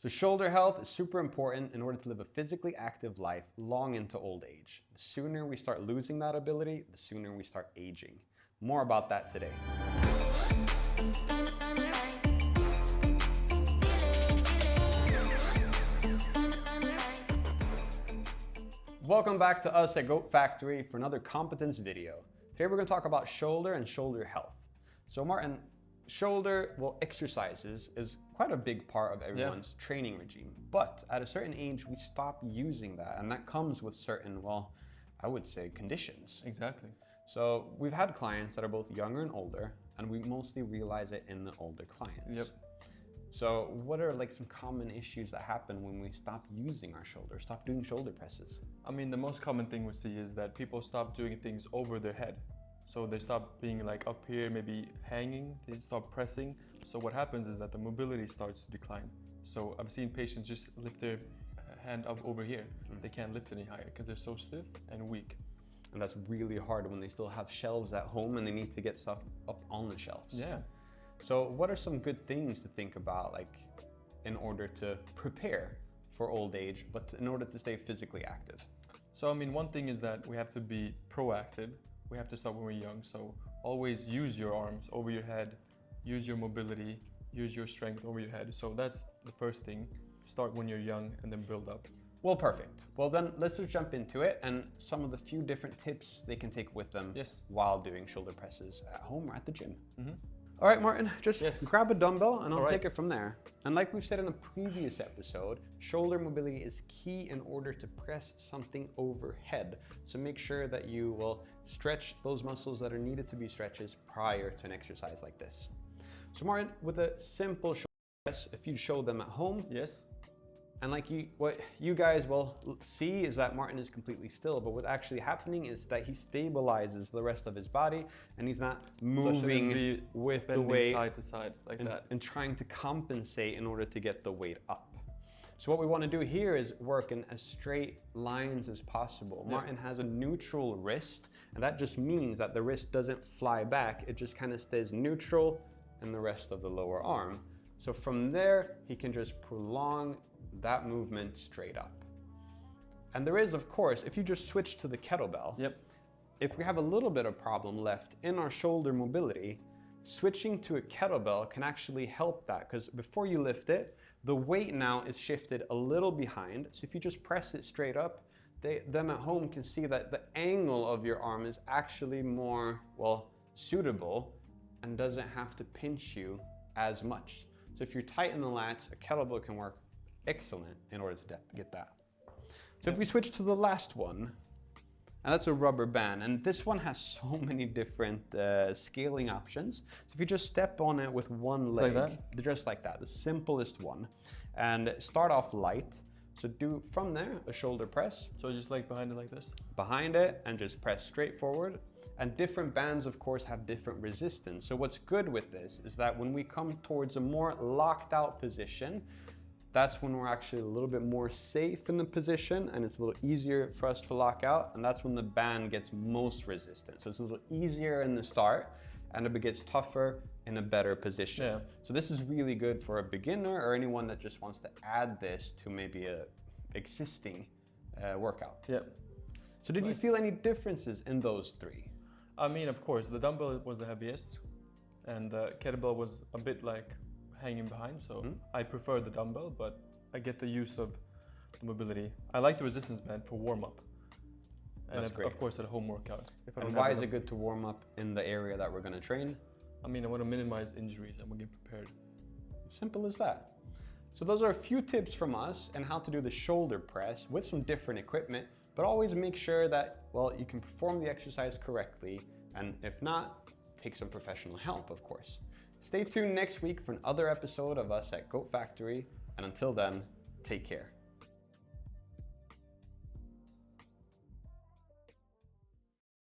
So shoulder health is super important in order to live a physically active life long into old age. The sooner we start losing that ability, the sooner we start aging. More about that today. Welcome back to us at Goat Factory for another competence video. Today we're going to talk about shoulder and shoulder health. So Martin, exercises is quite a big part of everyone's training regime. But at a certain age, we stop using that. And that comes with certain, I would say conditions. Exactly. So we've had clients that are both younger and older, and we mostly realize it in the older clients. Yep. So what are like some common issues that happen when we stop using our shoulders, stop doing shoulder presses? I mean, the most common thing we see is that people stop doing things over their head. So they stop being like up here, maybe hanging, they stop pressing. So what happens is that the mobility starts to decline. So I've seen patients just lift their hand up over here. They can't lift any higher because they're so stiff and weak. And that's really hard when they still have shelves at home and they need to get stuff up on the shelves. Yeah. So what are some good things to think about, like in order to prepare for old age, but in order to stay physically active? So I mean, one thing is that we have to be proactive. We have to start when we're young. So always use your arms over your head, use your mobility, use your strength over your head. So that's the first thing. Start when you're young and then build up. Well, perfect. Well, then let's just jump into it and some of the few different tips they can take with them while doing shoulder presses at home or at the gym. All right, Martin, just grab a dumbbell and I'll take it from there. And like we've said in a previous episode, shoulder mobility is key in order to press something overhead. So make sure that you will stretch those muscles that are needed to be stretches prior to an exercise like this. So Martin, with a simple shoulder press, if you show them at home, and like what you guys will see is that Martin is completely still, but what's actually happening is that he stabilizes the rest of his body and he's not moving with the weight side to side like that and trying to compensate in order to get the weight up. So what we want to do here is work in as straight lines as possible. Martin has a neutral wrist, and that just means that the wrist doesn't fly back, it just kind of stays neutral in the rest of the lower arm. So from there, he can just prolong that movement straight up. And there is, of course, if you just switch to the kettlebell, if we have a little bit of problem left in our shoulder mobility, switching to a kettlebell can actually help that, because before you lift it, the weight now is shifted a little behind. So if you just press it straight up, them at home can see that the angle of your arm is actually more, suitable and doesn't have to pinch you as much. So if you're tight in the lats, a kettlebell can work excellent in order to get that. So if we switch to the last one, and that's a rubber band, and this one has so many different scaling options. So if you just step on it with one leg, just like that, the simplest one, and start off light. So do from there a shoulder press. So just like behind it like this? Behind it, and just press straight forward. And different bands, of course, have different resistance. So what's good with this is that when we come towards a more locked out position, that's when we're actually a little bit more safe in the position and it's a little easier for us to lock out, and that's when the band gets most resistant. So it's a little easier in the start and it gets tougher in a better position. So this is really good for a beginner or anyone that just wants to add this to maybe a existing workout. So did you feel any differences in those three? I mean, of course, the dumbbell was the heaviest and the kettlebell was a bit like hanging behind, so I prefer the dumbbell, but I get the use of the mobility. I like the resistance band for warm-up, and of course at a home workout. And why is it good to warm up in the area that we're going to train? I mean, I want to minimize injuries and we get prepared. Simple as that. So those are a few tips from us on how to do the shoulder press with some different equipment, but always make sure that, you can perform the exercise correctly, and if not, take some professional help, of course. Stay tuned next week for another episode of us at Goat Factory, and until then, take care.